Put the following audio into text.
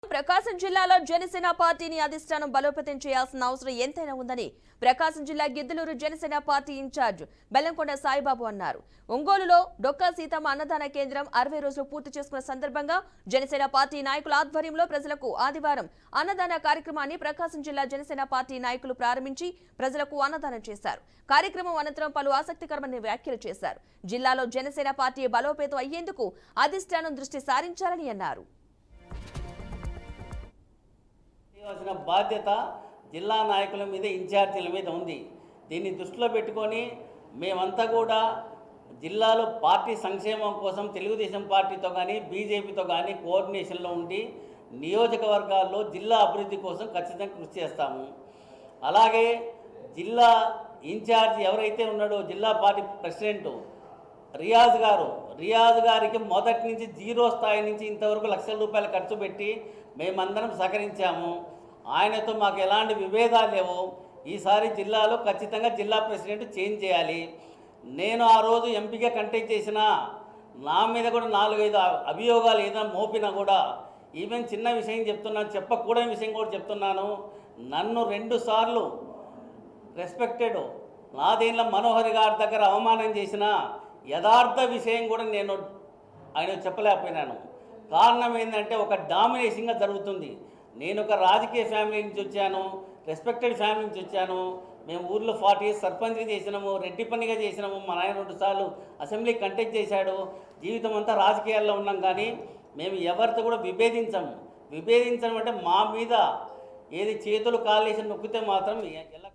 ప్రకాశం జిల్లాలో జనసేన పార్టీని అధిష్టానం బలోపేతం చేయాల్సిన అవసరం ఎంతైనా ఉందని ప్రకాశం జిల్లా గిద్దలూరు జనసేన పార్టీ ఇన్ఛార్జ్ బెల్లంకొండ సాయిబాబు అన్నారు. ఒంగోలులో డొక్కా సీతమ్మ అన్నదాన కేంద్రం 60 రోజులు పూర్తి చేసుకున్న సందర్భంగా జనసేన పార్టీ నాయకుల ఆధ్వర్యంలో ప్రజలకు ఆదివారం అన్నదాన కార్యక్రమాన్ని ప్రకాశం జిల్లా జనసేన పార్టీ నాయకులు ప్రారంభించి ప్రజలకు అన్నదానం చేశారు. కార్యక్రమం అనంతరం పలు ఆసక్తికరమైన వ్యాఖ్యలు చేశారు. జిల్లాలో జనసేన పార్టీ బలోపేతం అయ్యేందుకు అధిష్టానం దృష్టి సారించాలని అన్నారు. బాధ్యత జిల్లా నాయకుల మీద, ఇన్ఛార్జీల మీద ఉంది. దీన్ని దృష్టిలో పెట్టుకొని మేమంతా కూడా జిల్లాలో పార్టీ సంక్షేమం కోసం తెలుగుదేశం పార్టీతో కానీ బీజేపీతో కానీ కోఆర్డినేషన్లో ఉండి నియోజకవర్గాల్లో జిల్లా అభివృద్ధి కోసం ఖచ్చితంగా కృషి చేస్తాము. అలాగే జిల్లా ఇన్ఛార్జ్ ఎవరైతే ఉన్నాడో జిల్లా పార్టీ ప్రెసిడెంట్ రియాజ్ గారికి మొదటి నుంచి జీరో స్థాయి నుంచి ఇంతవరకు లక్షల రూపాయలు ఖర్చు పెట్టి మేమందరం సహకరించాము. ఆయనతో మాకు ఎలాంటి విభేదాలు లేవు. ఈసారి జిల్లాలో ఖచ్చితంగా జిల్లా ప్రెసిడెంట్ చేంజ్ చేయాలి. నేను ఆ రోజు ఎంపీగా కంటెస్ట్ చేసినా నా మీద కూడా 4-5 అభియోగాలు ఏదైనా మోపినా కూడా ఈవెన్ చిన్న విషయం చెప్తున్నాను, చెప్పకూడని విషయం కూడా చెప్తున్నాను. నన్ను 2 సార్లు రెస్పెక్టెడ్ నాదేళ్ళ మనోహర్ గారి దగ్గర అవమానం చేసిన యథార్థ విషయం కూడా నేను ఆయన చెప్పలేకపోయినాను. కారణం ఏంటంటే ఒక డామినేషన్గా జరుగుతుంది. నేను ఒక రాజకీయ ఫ్యామిలీ నుంచి వచ్చాను, రెస్పెక్టెడ్ ఫ్యామిలీ నుంచి వచ్చాను. మేము ఊర్లో 40 years సర్పంచ్గా చేసినాము, రెడ్డి పనిగా చేసినాము. మా నాయన 2 సార్లు అసెంబ్లీ కంటెస్ట్ చేశాడు. జీవితం అంతా రాజకీయాల్లో ఉన్నాం. కానీ మేము ఎవరితో కూడా విభేదించడం అంటే మా మీద ఏది చేతులు కాళ్ళు వేసి నొక్కితే మాత్రం ఎలా